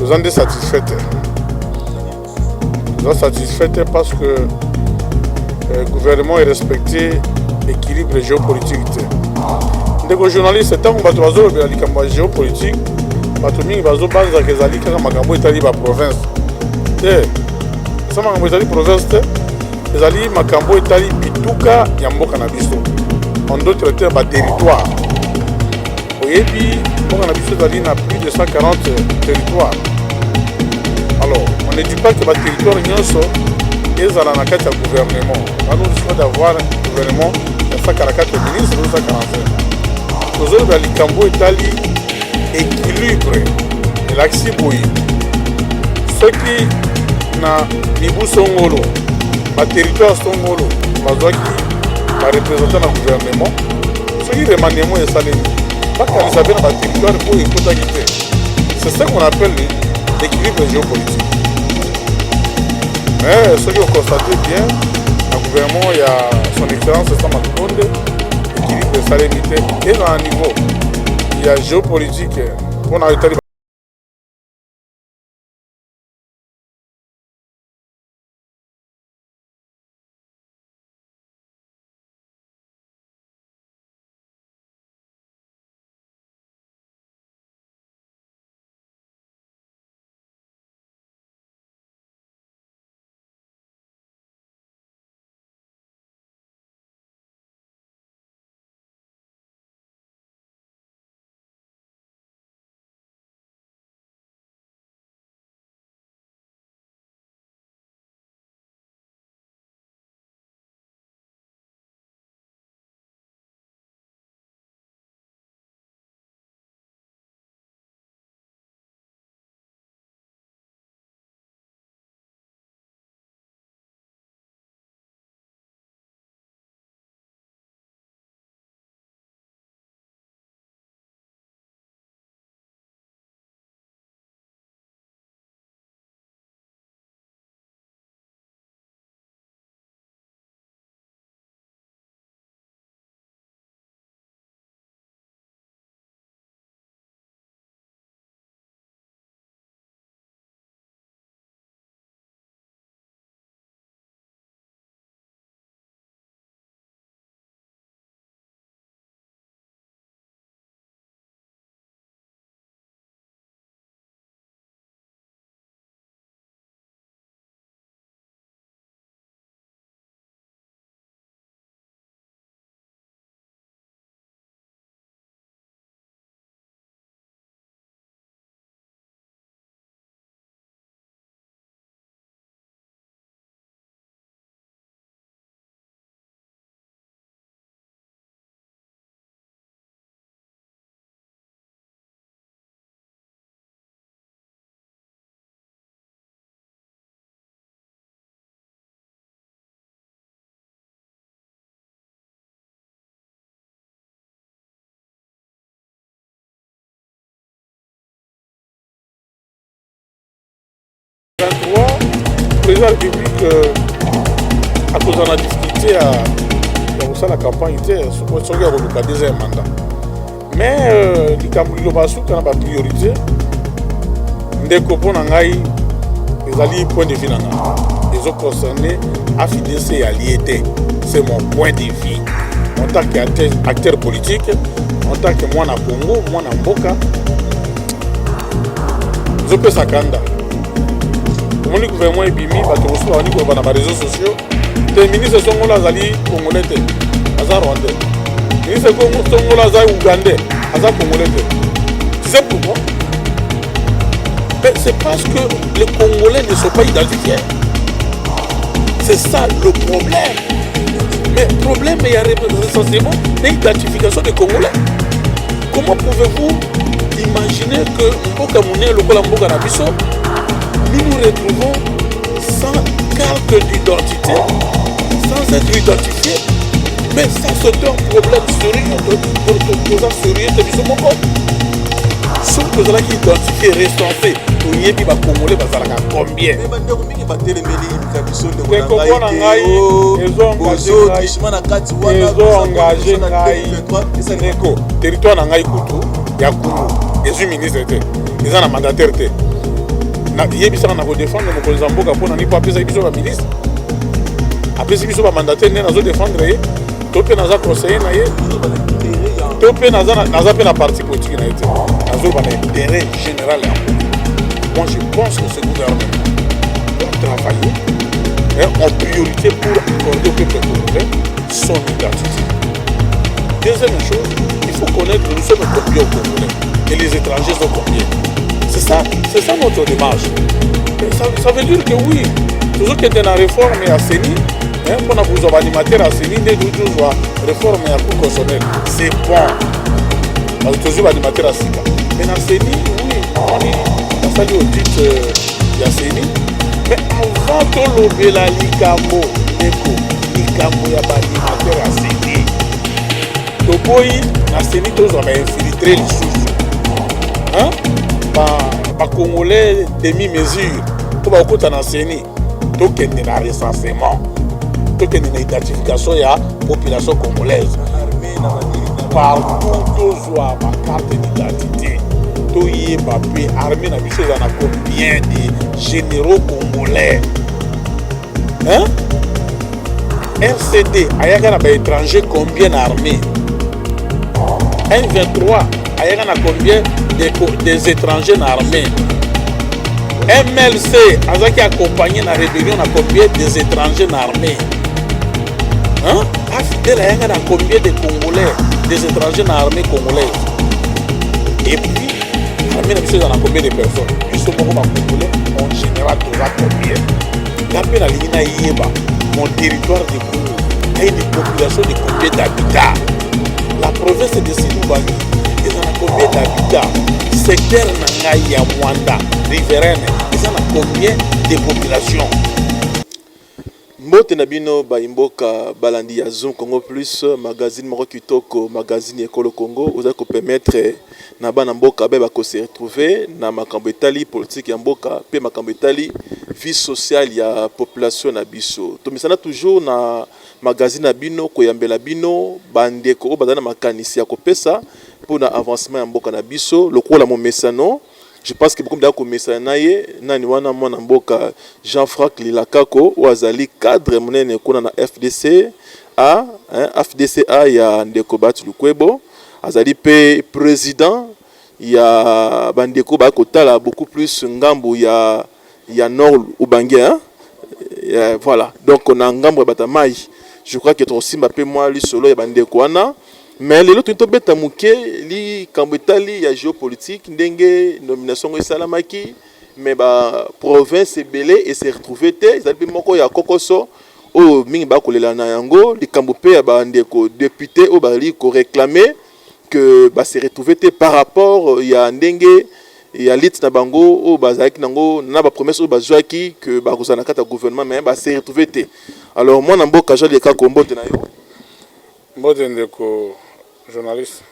Nous sommes satisfaits. Nous sommes satisfaits parce que le gouvernement est respecté l'équilibre géopolitique. Les journalistes, tant que nous avons la géopolitique, nous avons des province. Ça m'a dit province, les alliés Makambo et Tali Pituka Yambo Canabiso. En d'autres termes, territoire. Et puis, on a plus de 140 territoires. Alors, on ne dit pas que le territoire est dans la carte du gouvernement. Nous risquons d'avoir un gouvernement de 144 ministres ou 145. Nous avons le Cambo et Tali équilibre et l'accès boui. Ceux qui n'ont pas Songolo, le territoire Songolo, qui représenter le gouvernement, ceux qui remaniement et salé. Pas qu'à savoir dans le territoire pour écouter. C'est ça qu'on appelle l'équilibre géopolitique. Mais ceux qui ont constaté bien, le gouvernement, il y a son excellence, c'est ça, l'équilibre de salinité. Et dans un niveau, il y a géopolitique. On a établi. Le président de la République, à cause de la difficulté à la campagne, était sur le deuxième mandat. Mais les Cambouillobassou, qui ont la priorité, les copains les alliés point de vue, ils ont concerné à FIDC et alliés. C'est mon point de vue. En tant qu'acteur politique, en tant que moi, en Congo, moi, en Mboka, je peux s'accanda. Le gouvernement est bimi, dans les réseaux sociaux. Les ministres sont les Congolais, les Rwandais. Les ministres sont les Ougandais, les Congolais. Tu sais pourquoi? C'est parce que les Congolais ne sont pas identifiés. C'est ça le problème. Mais le problème, il y a essentiellement l'identification des Congolais. Comment pouvez-vous imaginer que Mboka Mouné, le Mboka Nabiso, nous nous retrouvons sans carte d'identité, sans être identifiés, mais ça c'est un problème sérieux de mon corps. Si vous avez identifié, recensé, vous avez dit que les Congolais vont combien? Ils ont engagé territoire Nangaï Koutou, Yakoumou, les ministres, ils ont un mandataire. yebisaka na kodefendre mokonzi ya mboka mpona nini mpo apesaki biso bamilise apesi biso bamandataire nde nazodefendre ye to mpe naza conseiller na ye to mpe naza mpe na parti politique na ye te nazoloba na intérêt général ya mboka. Moi je pense que ce gouvernement doit travailler en priorité pour accorder au peuple congolais son identité. Deuxième chose, il faut connaître nous sommes combien au Congolais et les étrangers sont combien. C'est ça notre démarche. Ça veut dire que oui, toujours qu'il y a une réforme à CENI, pour nous avoir animateur à CENI, nous avons une réforme à cour constitutionnelle. C'est bon. Nous avons toujours animateur à SICA. Mais dans CENI, oui, on a fallu audit à CENI. Mais avant tout le la likambo, likambo ya animateur à CENI. Toboyi na CENI tous on a infiltré les sous. Hein? Ba Congolais demi-mesure. To ba okota na CENI. To kende na recensement. To kende na identification ya population congolaise. Partout tozwa ma carte d'identité. To yeba pe armée na biso na combien de généraux congolais. Hein? RCD ayaka na ba étranger combien d'armées? M23 ayaka na combien des étrangers dans l'armée? MLC azaki accompagné na rébellion na combien des étrangers dans l'armée? Hein? AFDEL ayaka na combien de Congolais, des étrangers dans l'armée congolaise? Et puis l'armée na biso na combien de personnes? Biso moko ba Congolais en général toza combien? La peine à l'ina yeba mon territoire de Congo a une population de combien d'habitants? La province de Sinoubani, ils ont combien d'habitants? Secteur Nangaya Mwanda, riveraine, ils ont combien de populations? Mbote Nabino Baimboka Balandi ya Zoom Congo Plus, magazine Moro Kitoko, magazine Ekolo Congo, vous allez permettre na bana mboka ba ko se retrouver na makambo etali politique ya mboka pe makambo etali vie sociale ya population na biso. To misana toujours na magazine na bino ko yambela bino bandeko bazana makanisi ya kopesa pour na avancement ya mboka na biso lokola mo mesano. Je pense que beaucoup d'ako mesana ye nani wana mwana mboka Jean-Franck Lilakako wazali cadre monene kuna na FDCA FDCA ya ndeko Batu Lukwebo azali pe président ya bandeko ba kotala beaucoup plus ngambo ya nord Ubangi voilà donc on a ngambo batamai je crois que ton simba pe moi li solo ya bandeko wana mais les autres beta muke li kambetali ya géopolitique ndenge nomination esalamaki mais ba province belé et se retrouver te ezali moko ya kokoso o mingi ba kolela na yango li kambope ya bandeko député o bali ko réclamer que bah se retrouver par rapport ya ndenge ya lit na bango o bazaki nango na ba promesse o bazwaki que ba kozana kata gouvernement mais bah se retrouver te. Alors moi na mboka ja de ka kombote na yo mbote ndeko journaliste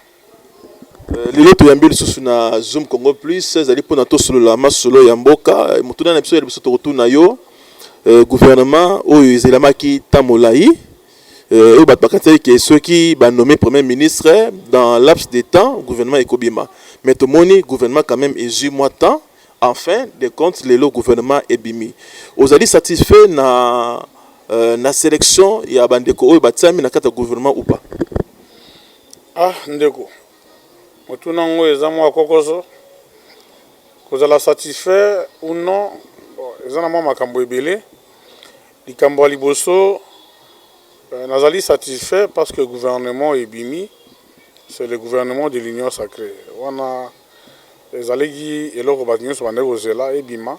lelo to yambeli susu na Zoom Congo Plus ezali pona to solo la masolo ya mboka mutuna na biso ya biso to retourna yo gouvernement oyo ezelamaki tamolai que ceux qui ont nommé Premier ministre dans laps de temps, le gouvernement est Kobima. Mais tout le monde, le gouvernement quand même est 8 mois de temps. Enfin, de compte, le gouvernement est bimi. Vous allez satisfait na la sélection, il y a bandeko ou batsami na kata gouvernement ou pas? Ah, ndeko. Mutuna ngo ezamo akokoso. Vous allez satisfait ou non? Ezana mo makambo ebele. Likambo liboso Nazali satisfait parce que le gouvernement est bimi, c'est le gouvernement de l'Union sacrée. On a les allégués et l'autre bâtiment sur la et bima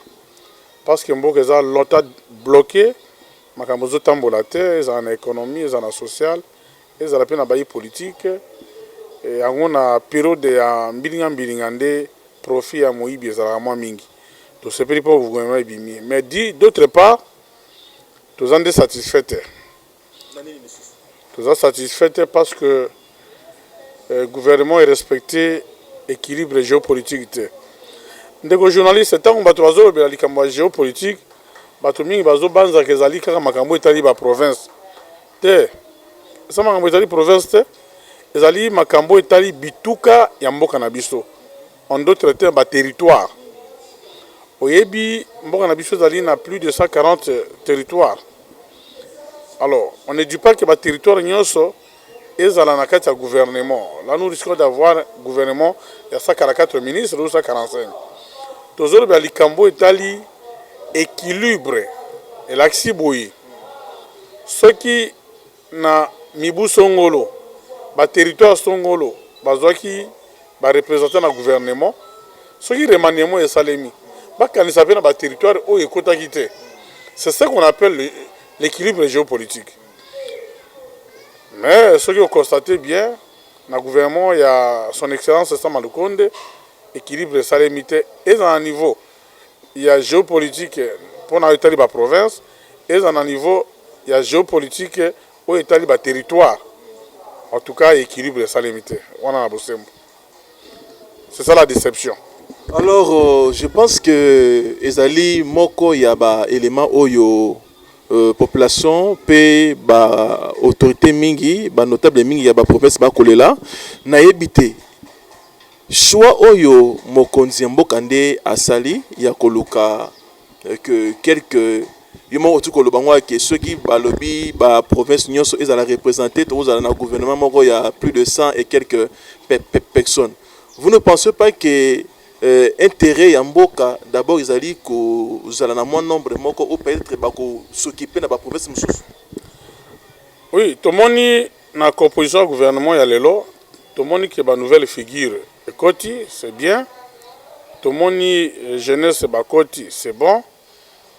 parce que Mboka est longtemps bloqué, Makamozo tambolate, ils ont une économie, ils ont une sociale, ils ont la peine politique et on a période de bilingande profit à Moïbi, ils ont moins mingi. Donc c'est pas le gouvernement est bimi. Mais dit d'autre part, tous en satisfaits. Nous sommes satisfaits parce que le gouvernement est respecté l'équilibre géopolitique. Les journalistes, tant que nous avons la géopolitique, nous avons banza kezali kaka makambo etali ba province. Te, ça makambo etali province te, ezali makambo etali bituka ya mboka na biso. En d'autres termes, ba territoire. Oyebi, mboka na biso ezali na plus de 140 territoires. Alors, on ne dit pas que le territoire nyonso ezala na kati ya gouvernement. Là, nous risquons d'avoir un gouvernement, il y a 144 ministres ou 145. Tozolo ba likambo etali équilibre et l'axi boyi. Ce qui na mibu songolo, ba territoire songolo, bazwaki ba représenter na gouvernement, ce qui remaniement et salemi. Ba kanisa pe na ba territoire o ekota kité. C'est ça qu'on appelle l'équilibre géopolitique. Mais ce que vous constatez bien, dans le gouvernement, il y a son excellence Sama Lukonde, équilibre salémité, et dans un niveau, il y a géopolitique pour l'État de la province, et dans un niveau, il y a géopolitique pour l'État de la territoire. En tout cas, équilibre salémité. C'est ça la déception. Alors, je pense que Ezali Moko y a un élément oyo. Population pe ba autorité mingi ba notable mingi ya ba province ba kolela na yebite choix oyo mokonzi mboka nde asali ya koluka que quelques yimo otu koloba ngwa ke ceux qui balobi ba province nyonso ezala représenter to ezala na gouvernement moko ya plus de 100 et quelques personnes. Vous ne pensez pas que intérêt ya mboka d'abord ezali ko zala na moins nombre moko ou peut-être ba ko s'occuper na ba province mususu? Oui, tout le monde na composition gouvernement ya lelo, tout le monde qui ba nouvelle figure ekoti, c'est bien. Tout le monde jeunesse ba koti, c'est bon.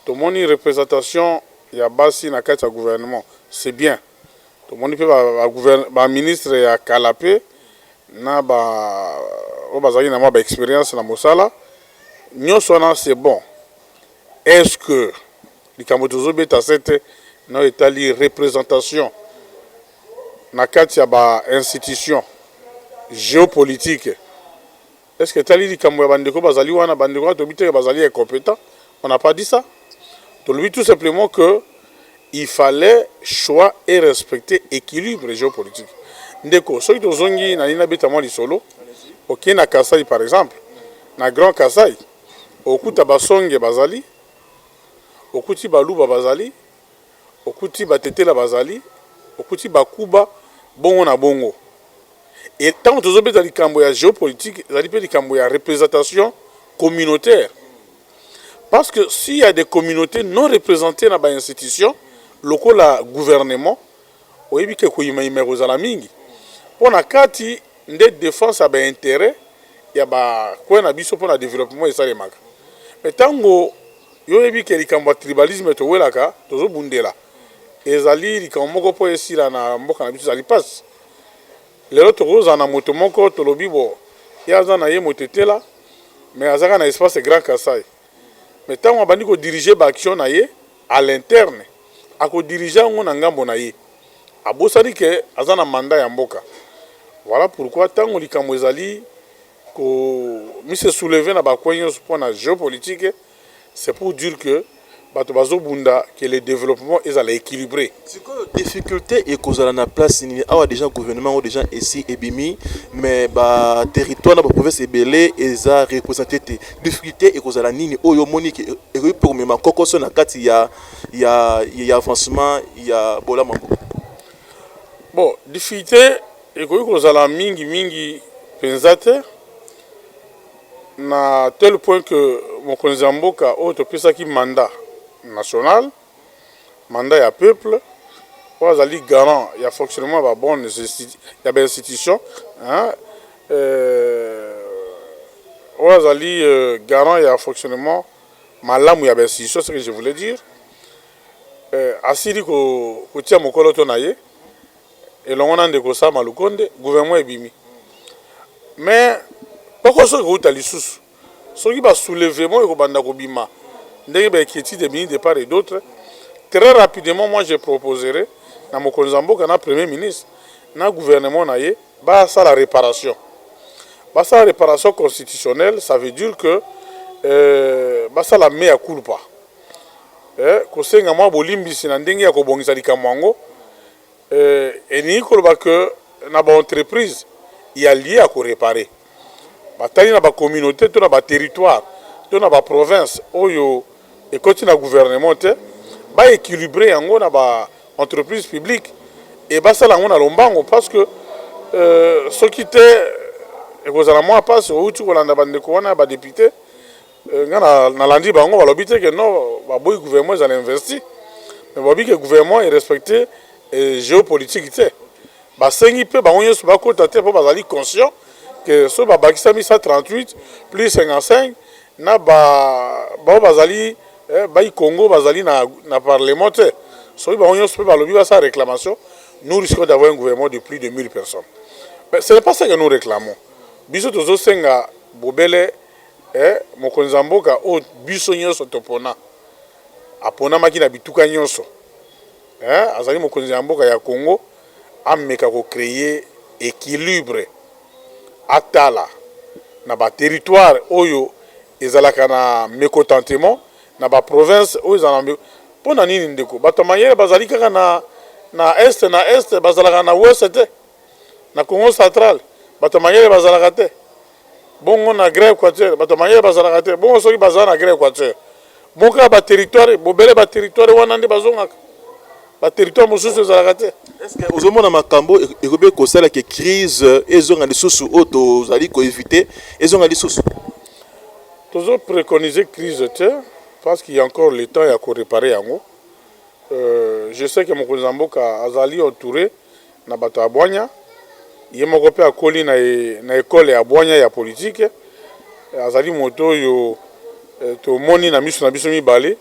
Tout le monde représentation ya basi na kati ya gouvernement, c'est bien. Tout le monde peut ba ministre ya Kalapé na ba au bazali na ba expérience na mosala nyosona c'est bon. Est-ce que les Kamotozo beta cette na etali représentation na kati ya ba institution géopolitique? Est-ce que tali likambo ya bandeko bazali wana bandeko to bité bazali incompétent? On n'a pas dit ça. To lui tout simplement que il fallait choix et respecter équilibre géopolitique. Ndeko soki tozongi na nina beta mwa lisolo. Ok, na Kasai par exemple, na Grand Kasai, okuta basonge bazali, okuti baluba bazali, okuti batetela bazali, okuti bakuba bongo na bongo. Et tant que nous avons des cambo ya géopolitique, des cambo ya représentation communautaire. Parce que s'il y a des communautés non représentées dans les institutions, locaux la gouvernement, on évite que koyima imero za la mingi. Pour na kati de défense à intérêt, il y a quoi na biso pour le développement et ça les marques. Mais tango yo ebi ke likambo tribalisme to welaka tozo bundela. Ezali likambo moko po esila na mboka na biso zali passe. Lelo tokoza na moto moko tolobi bo yaza na ye motetela mais azaka na espace Grand Kasai. Mais tango abandi ko diriger ba action na ye à l'interne, ako diriger ngo na ngambo na ye. Abosali ke azana mandat ya mboka. Voilà pourquoi tant que likambo ezali ko mise soulever na bakwenyo pour la géopolitique, c'est pour dire que bato bazobunda que le développement est équilibré. C'est quoi la difficulté et cause à la place il y a déjà gouvernement ou déjà ici ebimi mais ba territoire na ba province ebele eza représenté difficulté et cause à la nini oyo monique et pour me makoko so na kati ya avancement ya bola mambo. Bon, difficulté et kozala mingi penzate na tel point que mon konzamboka autopesa ki mandat national, mandat ya peuple, ozali garant ya fonctionnement ba bonne ya ba institution, hein, ozali garant ya fonctionnement malamu ya ba institution, c'est ce que je voulais dire. Asili ko tia mokolo to na ye et l'on a de ça malukonde gouvernement ebimi. Mais pourquoi ce que tu as sous ce qui va soulever moi et banda ko bima ndenge ba inquiétude de ministres de part et d'autre. Très rapidement moi je proposerai na mokonzambo kana premier ministre na gouvernement na ye ba ça la réparation. Ba ça la réparation constitutionnelle, ça veut dire que ba ça la mea culpa. Ko senga moi bolimbisi na ndenge ya ko bongisa likamwango. Et ni koloba que na ba entreprise il y a lié à ko réparer. Batali na ba communauté to na ba territoire to na ba province oyo ekoti na gouvernement te ba équilibrer yango na ba entreprise publique et basala yango na lombango parce que soki te ekozala mwa mpasi outi kolanda bandeko wana ba député nga nalandi bango balobi te ke non baboyi gouvernement ezala investi mais babi ke gouvernement erespecte géopolitique te basengi mpe bango nyonso bakota te mpo bazali conscient que so babakisami 138 plus 55 na bao bazali bai Congo bazali na parlement te soki bango nyonso mpe balobi basa réclamation nous risquons d'avoir un gouvernement de plus de 1000 personnes mais ce n'est pas ça que nous réclamons biso tozosenga bobele mokonzi ya mboka oyo biso nyonso topona aponamaki na bituka nyonso azali mokonzi ya mboka ya Congo ameka kocréer équilibre atala na baterritoire oyo ezalaka na mécontentement na baprovince oyo ezala mpona nini ndeko bato mayele bazali kaka na este bazalaka na west te na Congo central bato mayele bazalaka te bongo na Guinée équatoriale bato mayele bazalaka te bongo soki bazala na Guinée équatoriale bongo kaka baterritoire bobele baterritoire wana nde bazongaka baterritoire mosusu ezalaka te. Est-ce que ozomona makambo ekoki kosala ke crise ezonga lisusu oyo tozali koéviter ezonga lisusu tozo préconiser crise te parce qu'il y a encore le temps ya koréparer yango. Je sais que mokonzi ya mboka azali entouré na bato ya bwanya ye moko mpe akoli na ekole ya bwanya ya politique azali moto oyo tomoni na miso na biso mibale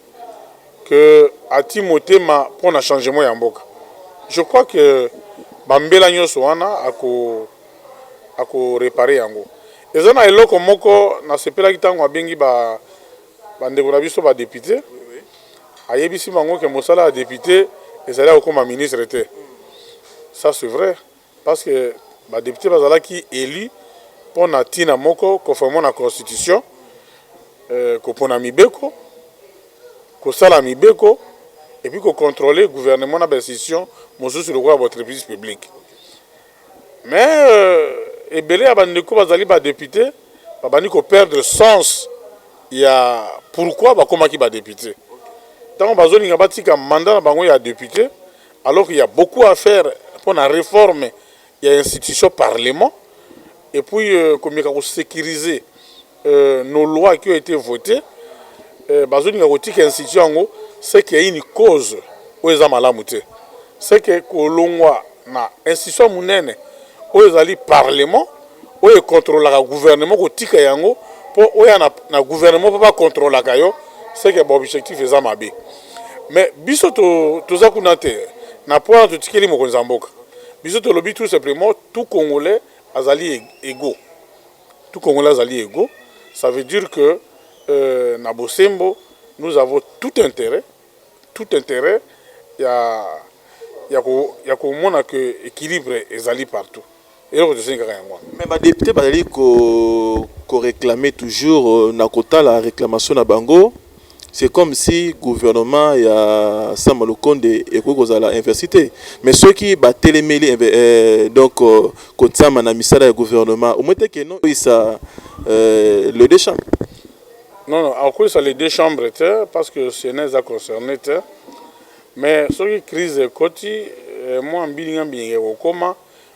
que ati motema mpona changement ya mboka. Je crois que bambela nyonso wana ako réparer yango eza na eloko moko nasepelaki ntango abengi bandeko na biso badepute ayebisi bango ke mosala ya député ezali akokoma ministre te. Ça c'est vrai parce que badepute bazalaki élu mpona ntina moko conformément na constitution kopona mibeko kosala mibeko et puis kocontrôler gouvernement na bainstitution mosusu lokola baentreprise publique mais ebele ya bandeko bazali badepute babandi koperdre sens ya pourquoi bakomaki badepute ntango bazolinga batika mandat na bango ya député alors qu'il y a beaucoup à faire pour la réforme ya institution parlement et puis komeka kosécuriser nos lois qui ont été votées bazolinga kotika institution yango c'est qu'il y a une cause oyo eza malamu te c'est que kolongwa na institution munene oyo ezali parlement oyo ekontrolaka gouvernement kotika yango mpo oyo na gouvernement mpo bakontrolaka yo c'est que baobjectif eza mabe mais biso toza kuna te na po wana totikeli mokonzi ya mboka biso tolobi tout simplement tout congolais azali égaux tout congolais azali égaux ça veut dire que na bosembo nous avons tout intérêt ya komona que équilibre ezali partout eloko tosengaka yango mais badepute bazali koréclame toujours na kotala réclamation na bango c'est comme si gouvernement ya Sama Lukonde ekoki kozala inversité mais soki batelemeli donc kotsama na misala ya gouvernement au moins que non ça le deux chambres non akoyisa les deux chambres te parce que ce n'est pas concerné te mais soki crise ekoti moi mbilinga mbinga kokoma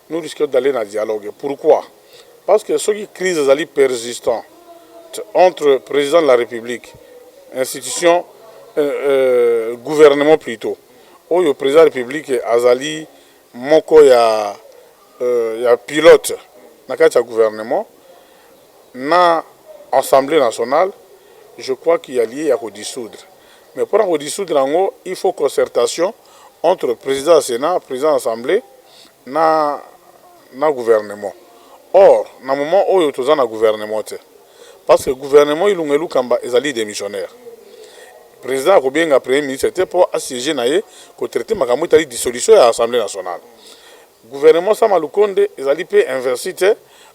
nous risquons d'aller dans le dialogue. Pourquoi? Parce que ce qui crise est persistant entre président de la République, institution, gouvernement plutôt. Où le président de la République azali moko ya pilote dans le gouvernement, na Assemblée nationale, je crois qu'il y a lié à dissoudre. Mais pour dissoudre, il faut concertation entre président du Sénat, président de l'Assemblée, na gouvernement. Or, na moment où il y a un gouvernement, parce que le gouvernement il est un démissionnaire. Le président a bien premier ministre pour assiéger pour traiter la dissolution de l'Assemblée nationale. Le gouvernement Sama Lukonde est inversé,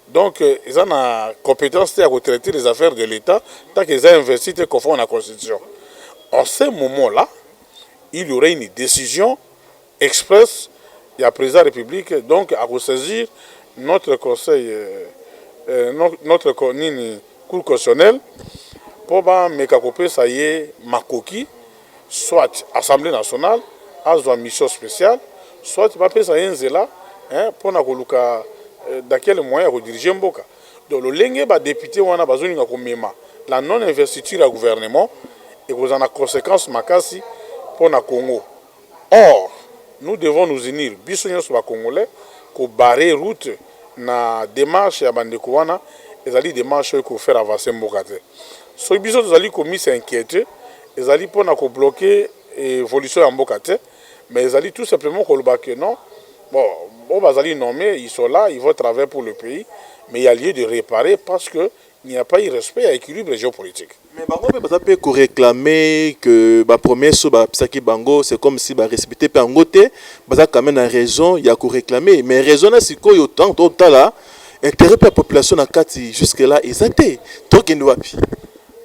donc ils ont la compétence de traiter les affaires de l'État tant qu'ils ont investi conformément à la Constitution. En ce moment-là, il y aurait une décision express. Il y a le président de la République donc à ressaisir notre conseil, notre cour constitutionnelle pour bameka kopesa ye makoki soit Assemblée nationale azwa mission spéciale soit bapesa ye nzela mpona koluka dans quel moyen ya diriger mboka. Donc le député wana bazoninga komema la non investiture à gouvernement et vous en a conséquence makasi pour na Congo. Or nous devons nous unir biso nyonso ba congolais ko barrer route na démarche ya bandeko wana ezali démarche ko faire avancer mboka te. So biso tozali komi s'inquiéter ezali pour na ko bloquer évolution ya mboka te, mais ezali tout simplement ko loba que non. Bon, bazali nommé, ils sont là, ils vont travailler pour le pays, mais il y a lieu de réparer parce qu'il n'y a pas eu respect à l'équilibre géopolitique. Mais Bango peut réclamer que la promesse Bango, c'est comme si respecter Pangote, ça quand même une raison, il y a qu'à réclamer. Mais raison c'est qu'il y a autant là, intérêt pour la population à Kati jusque-là, exacté. Tant qu'il doit.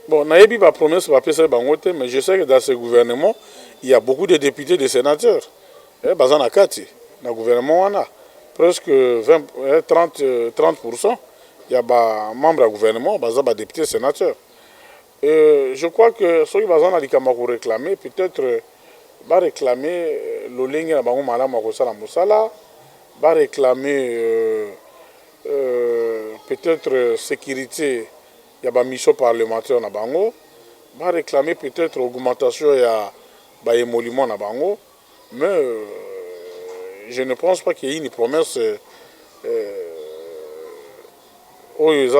Bon, on a eu la promesse de Bangote, mais je sais que dans ce gouvernement, il y a beaucoup de députés et de sénateurs. Bazan à Kati. Dans le gouvernement, on a presque 30%. Il y a des membres du gouvernement, des députés et sénateurs. Je crois que ceux qui ont réclamé, peut-être va réclamer l'Olingue na bango malamu akosala mosala, va réclamer peut-être sécurité, il y a des missions parlementaires na bango, va réclamer peut-être augmentation ya ba émolument na bango, mais je ne pense pas qu'il y ait une promesse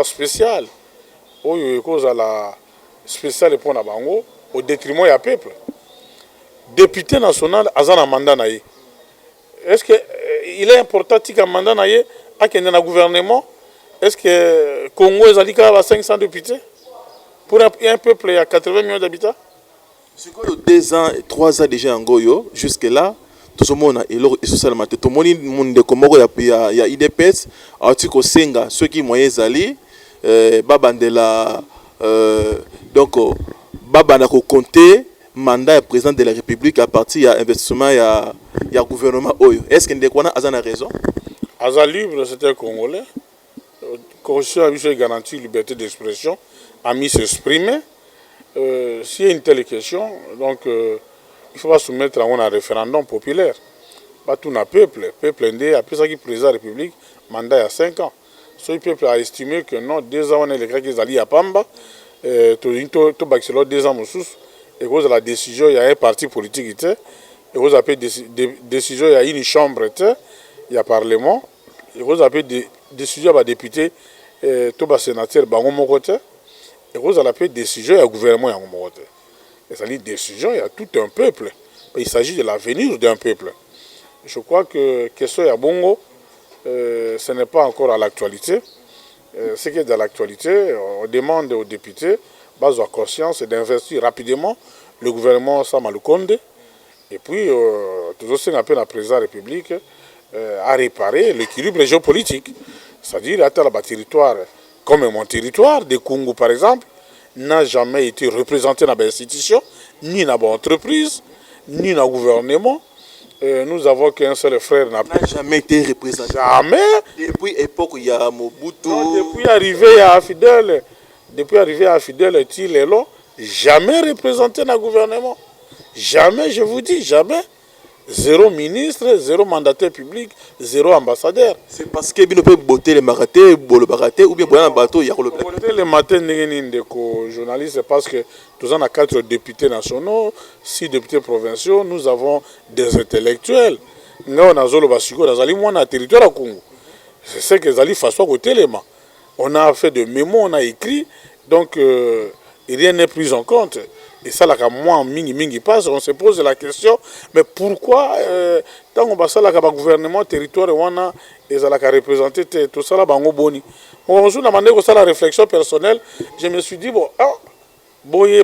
spéciale, spéciale pour la bango, au détriment du peuple. Député national, azana mandat naïe. Est-ce qu'il est important qu'un mandat naïe a qu'il y ait un gouvernement? Est-ce que le Congo est 500 députés? Pour un peuple, il y a 80 millions d'habitants? C'est quoi 2 ans, 3 ans déjà en Goyo, jusque-là? Tout le monde est là, tout le monde il y a IDPS, Article Senga, ceux qui moyens allés, Babandela, donc, Babana compter mandat du président de la République à partir de l'investissement et du gouvernement. Est-ce qu'il y a une raison? Aza libre, c'était un Congolais. La Constitution a garanti la liberté d'expression, a mis s'exprimer. S'il y a une telle question, donc, il faut pas soumettre à un référendum populaire. Pas tout le peuple. Le peuple indé, après ça qui président de la République, mandat il y a 5 ans. Ce peuple a estimé que non, 2 ans, on est les Grecs qui sont allés à Pamba, tout Baxelo 2 ans, et cause de la décision, il y a un parti politique, et cause de la décision, il y a une chambre, il y a un parlement, et cause de la décision, il y a des députés, tout les sénateurs, et cause de la décision, il y a un gouvernement, il y a un côté. Et ça dit décision, il y a tout un peuple. Il s'agit de l'avenir d'un peuple. Je crois que question à Bongo, ce n'est pas encore à l'actualité. Ce qui est dans l'actualité, on demande aux députés, base de conscience, d'investir rapidement le gouvernement Samalukonde. Et puis, toujours ce qu'on appelle la présidence de la République, à réparer l'équilibre géopolitique. C'est-à-dire, à la territoire, comme mon territoire, de Congo par exemple, n'a jamais été représenté dans l'institution, ni dans l'entreprise, ni dans le gouvernement. Nous avons qu'un seul frère n'a jamais été représenté. Jamais. Depuis l'époque, il y a Mobutu. Non, depuis arrivé à Fidel, Tilelo, jamais représenté dans le gouvernement. Jamais, je vous dis, jamais. 0 ministre, 0 mandataire public, 0 ambassadeur. C'est parce que nous pouvons botter les marathés, ou bien boire un bateau, il y a le botter les matins, des journalistes, parce que nous avons 4 députés nationaux, 6 députés provinciaux, nous avons des intellectuels. Nous avons un territoire à Congo. C'est ce que Zali Fassoua côté les mains. On a fait des mémos, on a écrit, donc rien n'est pris en compte. Et ça, là, moi, mingi passe, on se pose la question, mais pourquoi, tant qu'on passe là, le gouvernement, territoire, on a, et ça, là, représenté tout ça, là, bango boni. On se demandé que ça, la réflexion personnelle, je me suis dit, bon,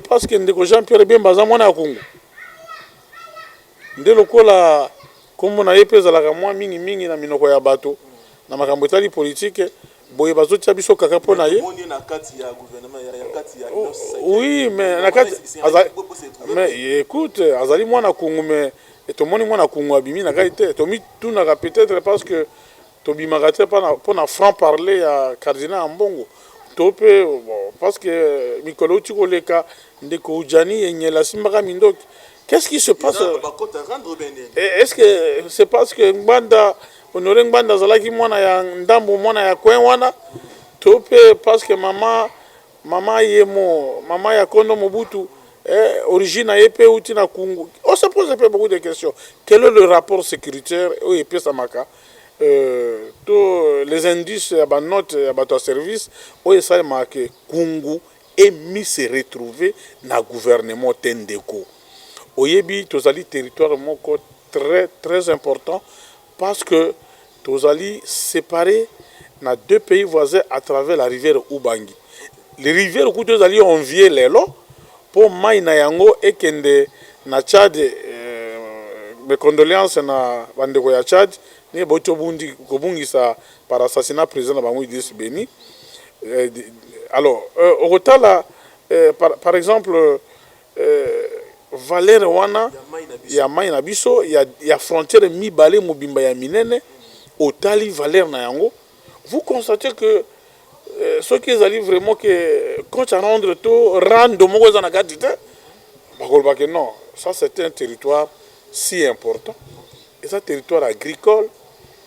parce que nous Jean-Pierre bien basé moi na Congo. Dès le coup, là, comme on a épais, ça, là, moi, mingi, na minoko ya bateau, na makambotali politique, boye bazotia biso kaka pona ye. Oui, mais écoute, azali mwana Congo mais tomoni mwana Congo abimi na gaite, tomi tout na peut-être parce que tobimaka te pour na franc parler à cardinal Ambongo. tope bon, parce que Mikolo Tikoleka ndeko Ujani et la Simbara Mindok. Qu'est-ce qui se passe? Est-ce que c'est parce que Ngbanda honoré Ngbanda zalaki mwana ya ndambo mwana ya kwenwana tope parce que mama yemo mama ya Kondo Mobutu origine à épée ou tina Kungu. On se pose beaucoup de questions. Quel est le rapport sécuritaire au épée Samaka? Tous les indices à ma note à votre service où il s'est marqué Kungu et mis se retrouver dans le gouvernement Tendeko. Oyebi tozali territoire moko très très important parce que tozali séparé dans deux pays voisins à travers la rivière Ubangi. Les rivières où tozali envier les lots pour mai na yango et kende na Tchad mes condoléances na bandeko ya Tchad ni boto bundi kobungisa par assassinat président na bango Idriss Beni. Alors au retard par exemple Valère wana ya mai na biso ya frontière mibale mobimba ya minene otali Valère na yango. Vous constatez que ce qui est vraiment que quand tu rendre tout rendre mon na gatite que non, ça c'est un territoire si important et ça territoire agricole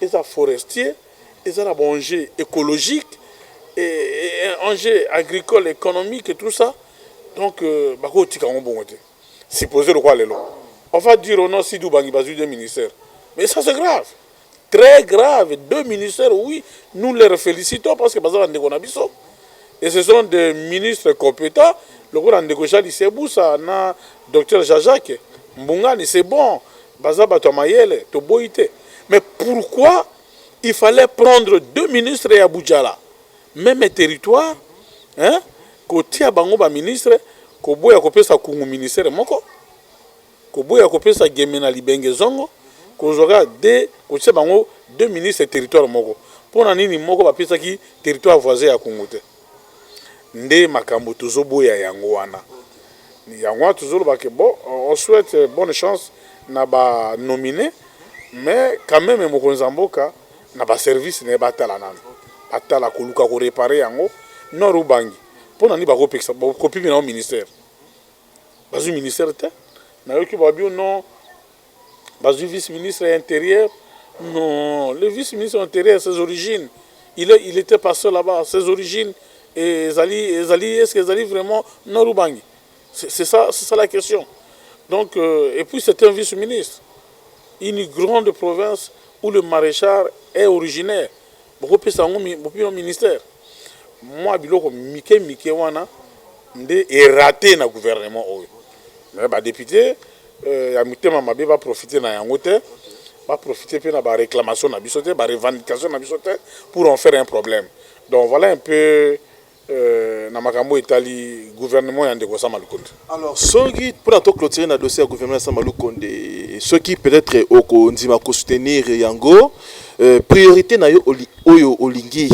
et ça forestier et ça un enjeu écologique et un enjeu agricole économique et tout ça. Donc bako tika bon supposé le quoi les lots. On va dire au nom si du bangi bazu des ministères. Mais ça c'est grave. Très grave. Deux ministères, oui, nous les félicitons parce que et ce sont des ministres compétents. Le gouvernement de Gojali Seboussa, na docteur Jajak, Mbungani, c'est bon. Bazaba Tomayele, Toboïte. Mais pourquoi il fallait prendre deux ministres à Abuja, même territoire, hein, côté à Bangoba ministre, Koboya Kopesa Kungu ministère Moko, Koboya Kopesa Gemena Libenge Zongo, Kozoga deux ministres territoire Moko. Pour nini Moko bapesa ki territoire voisin à Congo. Nde makambo tozoboya yango wana. Yango toujours ba ke bon, on souhaite bonne chance na ba nominé, mais quand même Mokonzamboka na ba service ne batala nan. Atala koluka ko réparer yango no rubangi. Pour nani ba kopeksa ba kopi na ministère. Bazu ministère te na yoki ba bio non bazu vice-ministre intérieur. Non, le vice-ministre intérieur, ses origines, il était passé là-bas, ses origines, et Zali, est-ce que Zali vraiment Norubangi? C'est ça la question. Donc, et puis c'est un vice-ministre, une grande province où le maréchal est originaire. Beaucoup de ministère. Moi, biloko Mike wana est raté dans le gouvernement. Mais les députés, il va profiter de yangote. Va profiter de la réclamation, de la revendication pour en faire un problème. Donc voilà un peu Namakambo Italie, gouvernement et Ndeko Samalukonde. Alors, ceux qui, pour clôturer le dossier du gouvernement Samalukonde, ceux qui peut-être au soutenir Yango, priorité na yo Olingi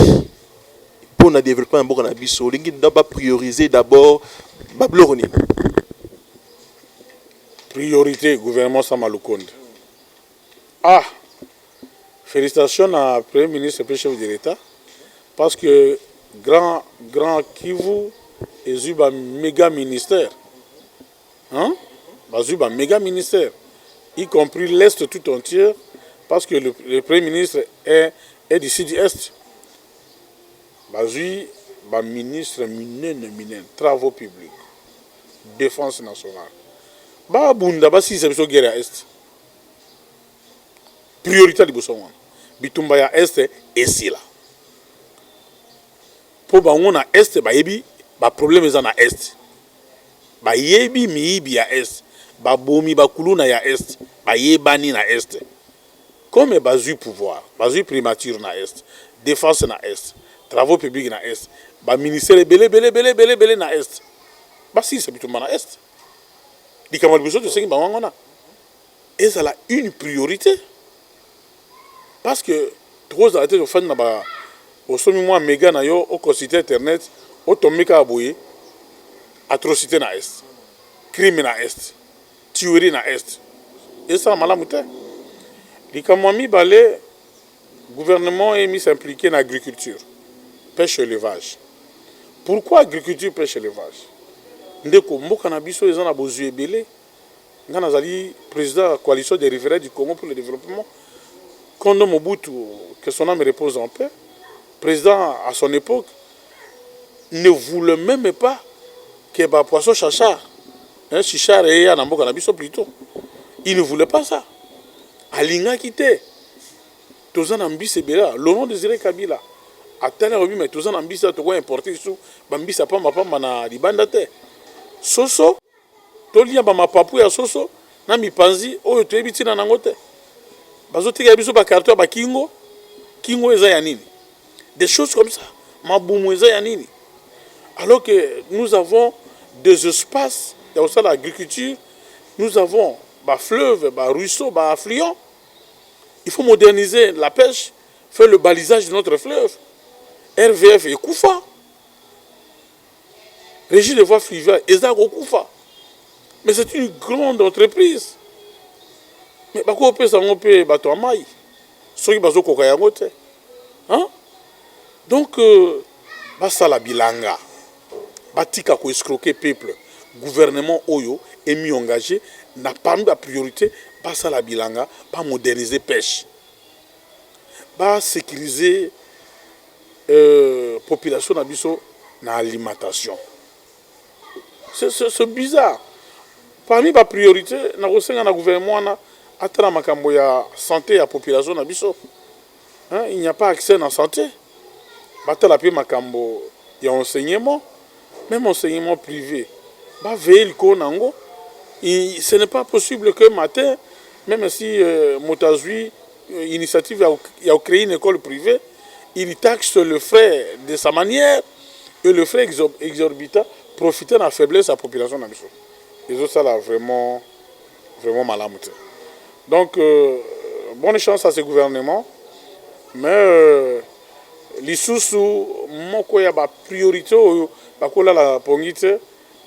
pour le développement de Bourg-en-Abisso, Olingi doit prioriser d'abord Babloroni. Priorité gouvernement Samalukonde. Ah, félicitations à Premier ministre et chef de l'État parce que grand Kivu est un méga ministère. Hein? Un méga ministère, y compris l'Est tout entier, parce que le Premier ministre est du Sud-Est. Un ministre minen, travaux publics, défense nationale. Bunda, si c'est une guerre à Est. Priorité de Bosson. Bitumba ya Est et si là. Pour on a Est, ba problème est na Est. Ba yebi miibi ya Est. Ba bomi ba kuluna ya Est. Ba yebani na Est. Comme bazu pouvoir, bazu primature na Est, défense na Est, travaux publics na Est, ba ministère belé na Est. Ba si c'est bitumba na Est. Di kamal biso de sengi ba ngona. Et ça a une priorité. Parce que trop arrêté de faire au sommet moi méga na yo au site internet au tomika aboye atrocité na Est, crime na Est, tuerie na Est. Et ça malamute. Les kamami balé gouvernement est mis s'impliquer dans l'agriculture, pêche et élevage. Pourquoi agriculture, pêche, élevage? Ndeko mboka na biso eza na bozwi ebele. Nga nazali président de la coalition des riverains du Congo pour le développement. Kondo Mobutu, que son âme repose en paix, président à son époque, ne voulait même pas que les poissons chachar, chichar et anambo cannabis plutôt. Il ne voulait pas ça. Alinga quitté. Tozan ambis ebela, Laurent Désiré Kabila. Atala obi mais tozan ambis ça to importer sous bambisa pa mapamba na libanda te. Soso tolia ba mapapu ya soso na mipanzi oyo toyebi tina nango te. Bazotika biso ba carton ba kingo eza ya nini? Des choses comme ça. Mabumu eza ya nini? Alors que nous avons des espaces, il y a aussi l'agriculture, nous avons des fleuves, des ruisseaux, des affluents. Il faut moderniser la pêche, faire le balisage de notre fleuve. RVF et Koufa. Régie des voies fluviales, Ezag Koufa. Mais c'est une grande entreprise. Mais pourquoi on peut bateau à maille? Soki bazo kokayangote. Hein? Donc, basa la bilanga. Batika ko escroquer peuple. Gouvernement Oyo est mis engagé. N'a pas mis la priorité. Basa la bilanga. Pas moderniser pêche. Pas sécuriser population nabiso na alimentation. C'est bizarre. Parmi les priorités, na gouvernement atteindre makambo ya santé ya population nabiso. Il n'y a pas accès à la santé. Batala pe makambo ya enseignement, même enseignement privé. Ba veiller le nango. Ce n'est pas possible que matin, même si Motazui initiative a créé une école privée, il taxe le frais de sa manière et le frais exorbitant profiter de la faiblesse de la population nabiso. Et ça là vraiment malamouté. Donc bonne chance à ce gouvernement. Mais lisusu moko ya ba priorité bakola la pongite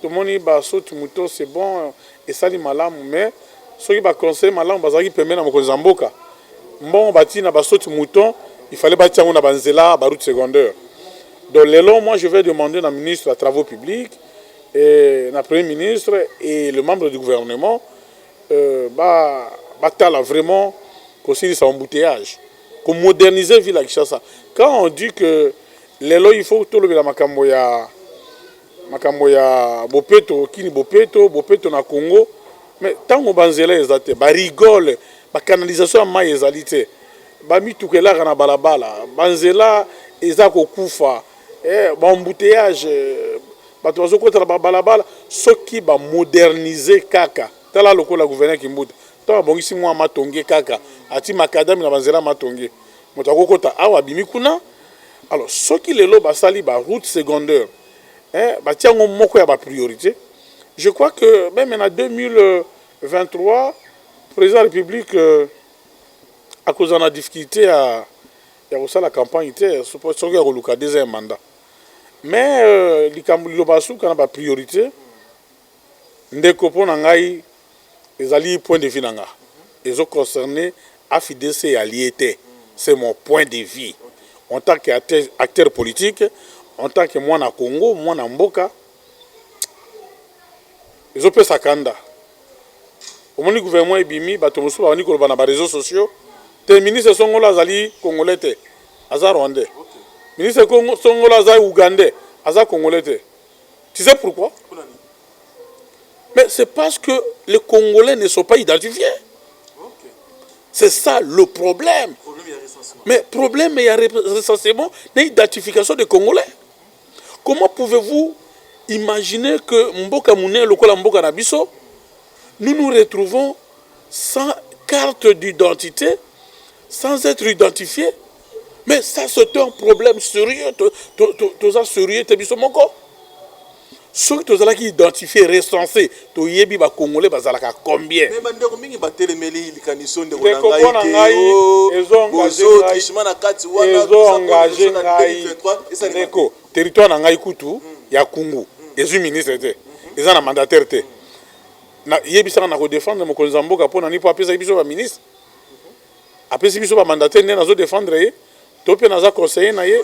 tout le monde ba saute mouton c'est bon et ça li malamu mais soki ba conseil malamu bazaki permet na mokonzi mboka bon bati na ba saute mouton il fallait bâtir na banzela ba route secondaire. Donc lelo moi je vais demander na ministre des travaux publics et na premier ministre et le membre du gouvernement batala vraiment conseiller sa embouteillage. Pour moderniser la ville à Kinshasa. Quand on dit que les lois, il faut tout le la makamboya bopeto, kini bopeto na Congo, mais tant qu'on banzela ezate, ba rigole, ba canalisation ma ezalité, ba mitukela na balabala, banzela ezako kufa, ba embouteillage, ba tozo kota ba balabala, soki ba moderniser kaka. Tala lokola gouverneur Kimbuta. Tant bongisi moi matonge kaka. Ati makadami na banzela matonge. Motako kota awa bimikuna. Alors ce qui les lots basali ba route secondaire. Ba tiango moko ya ba priorité. Je crois que même en 2023 le président de la République à cause de la difficulté à la campagne était supposé que deuxième mandat. Mais likambulo basu kana ba priorité. Ndeko pona ngai ezali point de vue nanga. Ils ont concerné AFIDC et Aliété. C'est mon point de vue. En tant qu'acteur politique, en tant que moi na Congo, moi na Mboka, ils ont fait sa kanda. Au moment du gouvernement ebimi, batomosu ba nikolo na ba réseaux sociaux, te ministre songola azali congolais te, aza rwandais. Ministre songola azali ougandais, aza congolais te. Tu sais pourquoi? Mais c'est parce que les Congolais ne sont pas identifiés. C'est ça le problème. Mais problème, il y a recensement d'identification des Congolais. Comment pouvez-vous imaginer que Mboka Mouné, Lokola Mboka Nabiso, nous nous retrouvons sans carte d'identité, sans être identifiés? Mais ça, c'est un problème sérieux. Tout sérieux, Tebiso Moko. Ceux qui sont identifiés, recensés, tu yebi ba Congolais bazalaka combien? Mais bandeko mingi batelemeli likaniso ndeko na ngai engagé ndeko territoire na ngai kutu ya Kungu ezu ministre te eza na mandataire te na yebisaka na ko défendre mokonzi mboka pona ni po apesa biso ba ministre apesa biso ba mandataire ne nazo défendre ye to pe naza conseiller na ye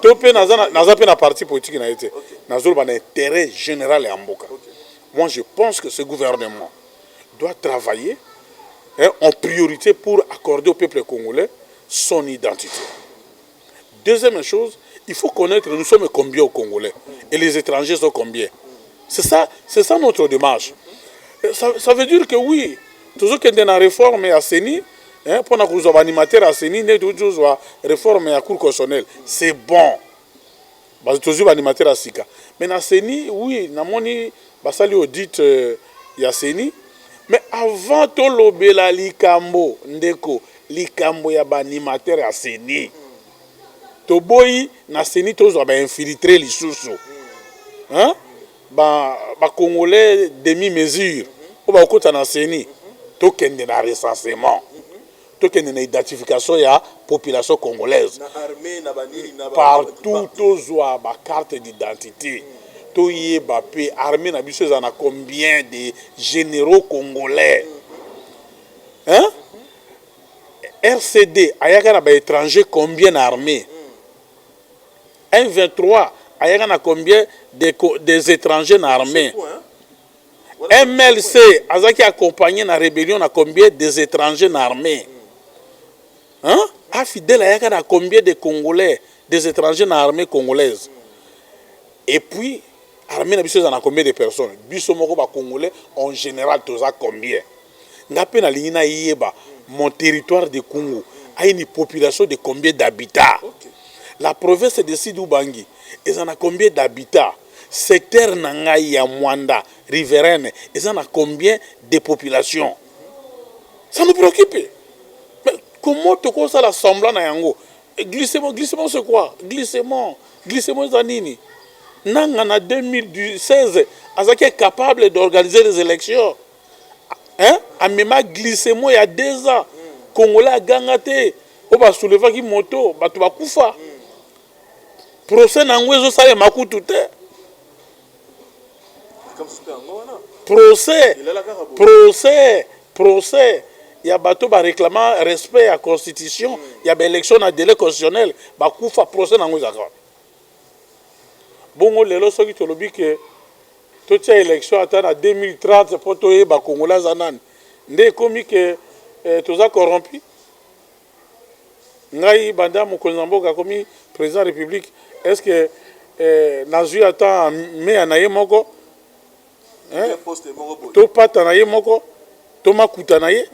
to pe naza pe na parti politique na ye te nazo ba na intérêt général ya mboka. Moi je pense que ce gouvernement doit travailler en priorité pour accorder au peuple congolais son identité. Deuxième chose, il faut connaître nous sommes combien au Congolais et les étrangers sont combien. C'est ça notre démarche. Ça veut dire que oui, toujours qu'il y a une réforme à CENI, pour nous avoir animateur à CENI, nous toujours une réforme à cour constitutionnelle. C'est bon. Parce que toujours animateur à SICA. Mais à CENI, oui, nous avons audit à CENI. Mais avant tout l'obéla likambo ndeko likambo ya ba animateur à CENI. Toboyi na CENI tozo ba infiltrer lisusu. Hein? Ba Congolais demi-mesure. O ba okota na CENI. To kende na recensement. To kende na identification ya population congolaise. Na armée na banini na partout tozo ba carte d'identité. Toyeba pe armée na biso ezana combien de généraux congolais. Hein? RCD ayaka na ba étranger combien d'armées? M23 ayaka na combien des étrangers na armée? MLC azaki accompagné na rébellion na combien des étrangers na armée? Hein? Afidèle ayaka na combien de Congolais des étrangers na armée congolaise? Et puis armée na biso na combien de personnes? Biso moko ba Congolais en général toza combien? Ngape na lingina yeba mon territoire de Congo a une population de combien d'habitants? La province de Sidoubangi, ils en a combien d'habitants? Secteur Nangaï ya Mwanda, riveraine, ils en a combien de population? Ça nous préoccupe. Mais comment tu causes ça l'assemblant na yango? Glissement c'est quoi? Glissement zanini. Nanga en 2016, Azaki est capable d'organiser les élections. Hein? A même glissement il y a 2 ans. Congolais a gangate. On va soulever qui moto, batu ba kufa. Procès n'angwezo ça makutu te. Procès. Il y a bateau ba réclamant respect à la constitution, il y a élection à délai constitutionnel, ba kufa procès n'angwezo ka. Bongo lelo soki tolobi que toute élection attend en 2030 pour toye ba Congolais zanan. Ndé komi que toza corrompu. Ngai banda mokonzi mboka komi président de la République. Est-ce que Nazui attend mais anaye moko? Hein? To pata naye moko? To makuta naye?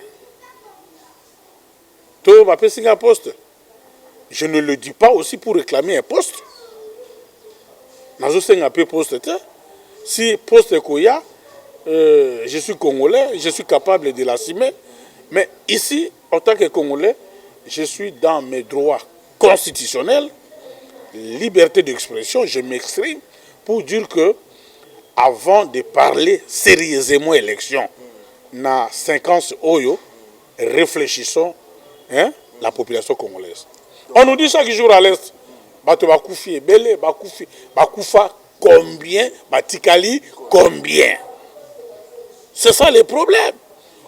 To ba pesinga un poste? Je ne le dis pas aussi pour réclamer un poste. Nazo senga pe poste te. Si poste koya, je suis congolais, je suis capable de l'assumer. Mais ici, en tant que Congolais, je suis dans mes droits constitutionnels, liberté d'expression, je m'exprime pour dire que avant de parler sérieusement élection, na 50 oyo, réfléchissons la population congolaise. On nous dit chaque jour à l'Est, bato bakoufi ebele, bakoufa combien, batikali combien. C'est ça le problème.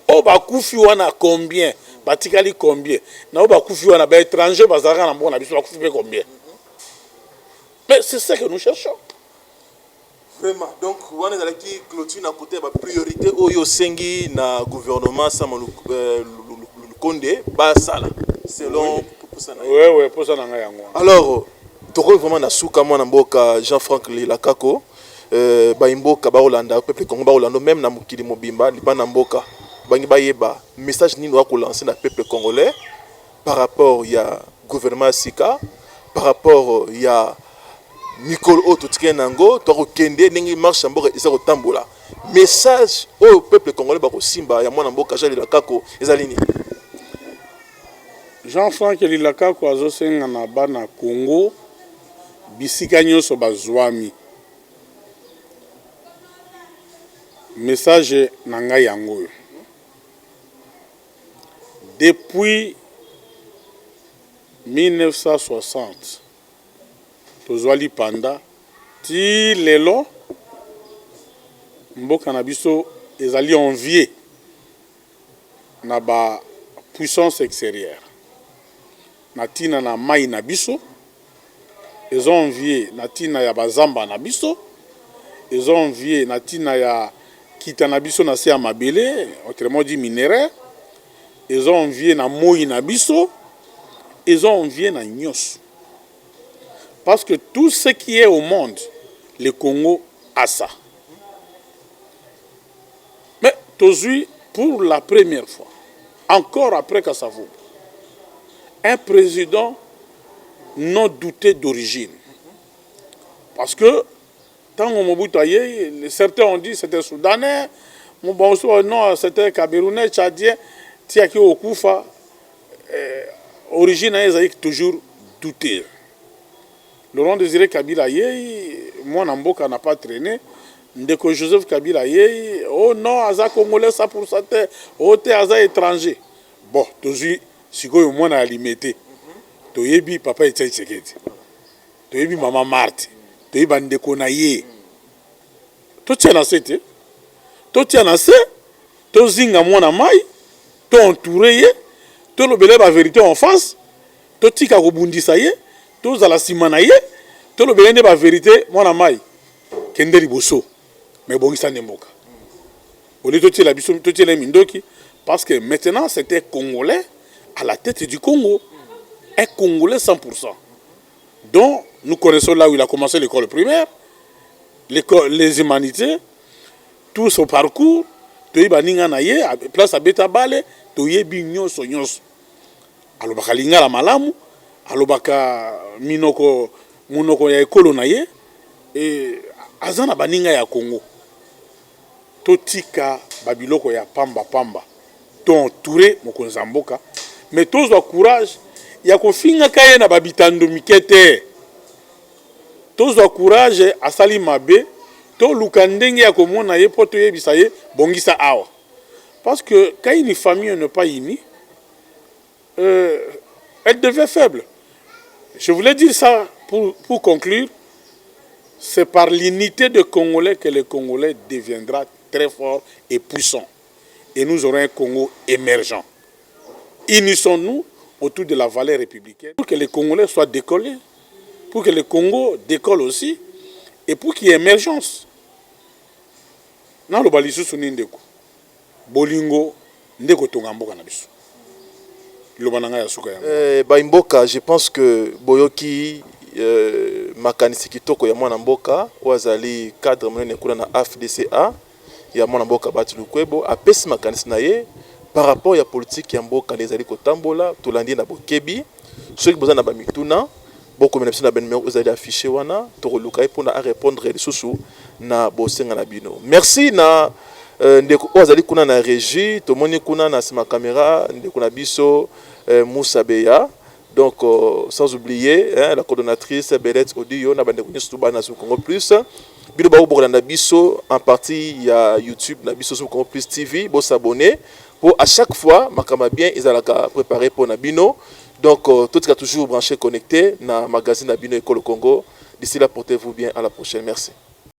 Oh bakoufi wana combien, batikali combien. Na oh bakoufi wana ba étranger bazaka na mbona biso bakoufi pe combien. Mais c'est ça que nous cherchons. Vraiment. Donc, on est dans la clôture à côté de la priorité au Sengi na gouvernement Samalou Condé, Basala. Selon oui, pour ça. Alors, tu vois vraiment na souka moi na mboka Jean-Franck Lilakako, Baimboka Baolanda, peuple Congo Baolanda, même na mukili mobimba, liba na mboka. Bangi bayeba message ni doit lancer na peuple congolais par rapport ya gouvernement Sika, par rapport ya Nicole Otto Tkenango, tu as kende nengi marche mboka isa ko tambola. Message au peuple congolais ba ko simba ya mwana mboka Jean Lilakako ezalini. Jean-Franck Lilakako azosenga na bana Congo bisika nyonso bazwami. Message na ngai yango. Depuis 1960, tozwali panda ti lelo mboka na biso ezali envié na ba puissance extérieure. na tina na mai na biso, ils ont envié na tina ya bazamba na biso, ils ont envié na tina ya kita na biso na se ya mabele, autrement dit minéraire, ils ont envié na moi na biso, ils ont envié na nyos. Parce que tout ce qui est au monde, le Congo a ça. Mais aujourd'hui, pour la première fois, encore après Kassavo, un président non douté d'origine. Parce que, tant qu'on m'a certains ont dit que c'était soudanais, non, c'était camerounais, tchadien, Tiaki Okufa, origine est toujours douté. Laurent Désiré Kabila, moi, Namboka n'a pas traîné. Ndeko Joseph Kabila, oh non, Aza Congolais, ça pour ça, oh, t'es Aza étranger. Bon, toujours, si vous avez un limité, Toyebi, papa, et Tchèque. Toyebi, maman Marthe. Toyebi, Ndeko Naye. Toi, tu es assez, toi, tu es assez, toi, zinga mwana mai, toi, entouré, toi, le belé, la vérité en face, toi, tu as rebundi ça y est, toi, à la simanaye, toi, le belé, la vérité, mwana mai, Kendeli Bosso. Mais bon, ça n'est pas. Au lieu de tout la biso, tout les mindoki, parce que maintenant c'était Congolais à la tête du Congo, un Congolais 100%. Donc nous connaissons là où il a commencé l'école primaire, les humanités, tout son parcours, toyi baninga naye, place à Betabale, toyi binyo sonyos. Alobaka linga la malamu, alobaka minoko munoko ya ekolo naye, et azana baninga ya Congo. Totika babiloko ya pamba pamba to entouré mokonzi mboka, mais tozwa courage ya kofinga kaye na babitando mikete, tozwa courage asali mabe to luka ndenge ya komona ye poto yebisa ye bongisa awa, parce que quand une famille n'est pas unie, elle devient faible. Je voulais dire ça pour conclure. C'est par l'unité des Congolais que le Congolais deviendra très fort et puissant. Et nous aurons un Congo émergent. Unissons-nous autour de la valeur républicaine pour que les Congolais soient décollés, pour que le Congo décolle aussi, et pour qu'il y ait émergence. Dans le balisou suni ndeko, bolingo ndeko tongamboka na biso. Lobananga ya suka ya. Baimboka, je pense que boyoki makanisi kitoko ya mwana mboka wazali cadre monene kuna na AFDCA ya mwana mboka Bati Lukwebo apesi makanisi na ye par rapport ya politique ya mboka les ali kotambola tolandi na bokebi soki boza na ba mituna boko mena na ben numéro uzali affiché wana to luka e pona a répondre lisusu na bosenga na bino. Merci na ndeko wazali kuna na régie to moni kuna na sima caméra ndeko na biso Moussa Beya. Donc, sans oublier la coordonnatrice Belette Audio, na bande Congo Plus. Bilo ba na biso en partie il y a YouTube na biso sur Congo Plus TV, bo s'abonner pour à chaque fois makama bien ils allaka préparer pour na bino. Donc tout est toujours branché connecté na magazine na bino École Congo. D'ici là portez-vous bien, à la prochaine. Merci.